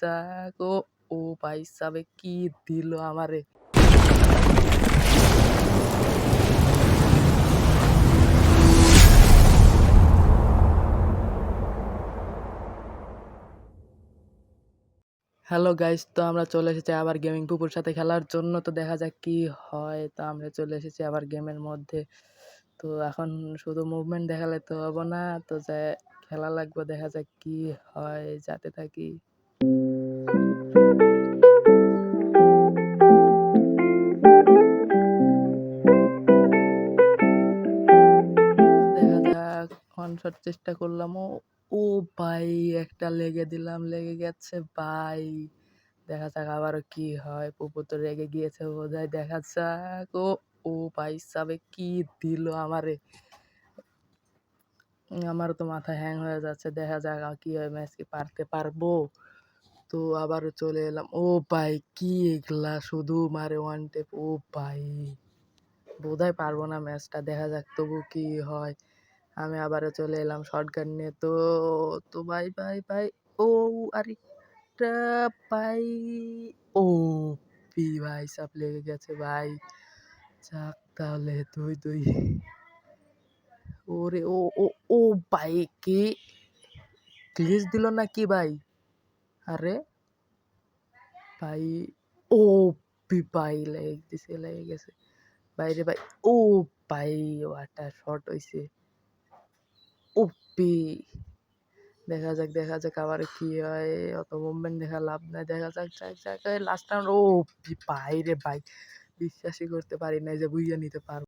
যাক ও ভাই সাবে কি দিল আমারে। হ্যালো গাইস, তো আমরা চলে এসেছি আবার গেমিং পুপুর সাথে খেলার জন্য। তো দেখা যাক কি হয়। তো আমরা চলে এসেছি আবার গেমের মধ্যে। তো এখন শুধু মুভমেন্ট দেখালে তো হবো না, তো যা খেলা লাগবে। দেখা যাক কি হয়, যাতে থাকি। দেখা যাক, ওয়ানশট চেষ্টা করলাম। ও ভাই, একটা লেগে দিলাম, লেগে গেছে ভাই। দেখা যাক আবারও কি হয়। পুপু তো রেগে গিয়েছে বোধহয়। দেখা যাক। ও ভাই সাবে কি দিল আমারে। আমারও তো মাথা হ্যাং হয়ে যাচ্ছে। দেখা যাক কি হয়, ম্যাচ কি পারতে পারবো। তো আবারও চলে এলাম। ও ভাই, কি এগুলা শুধু মারে ওয়ান টেপ। ও ভাই, বোধহয় পারবো না ম্যাচটা। দেখা যাক তবু কি হয়। আমি আবারও চলে এলাম শটগান নিয়ে। তো তো ভাই ভাই ভাই। ও আরেকটা ভাই। ও পি ভাই সাপ লেগে গেছে ভাই। যাক তাহলে 2-2। ওরে ও ও ও ভাই, কি গ্লিচ দিল না কি ভাই? আরে ভাই, ও পি ভাই লেগে গেছে বাইরে ভাই। ও ভাই, ওয়াটা শট হইছে। ওপি। দেখা যাক আবার কি হয়। অত মুভমেন্ট দেখা লাভ নাই। দেখা যাক যাক লাস্ট রাউন্ড। ও ভাই রে ভাই, বিশ্বাসই করতে পারি না যে বুইয়া নিতে পারবো।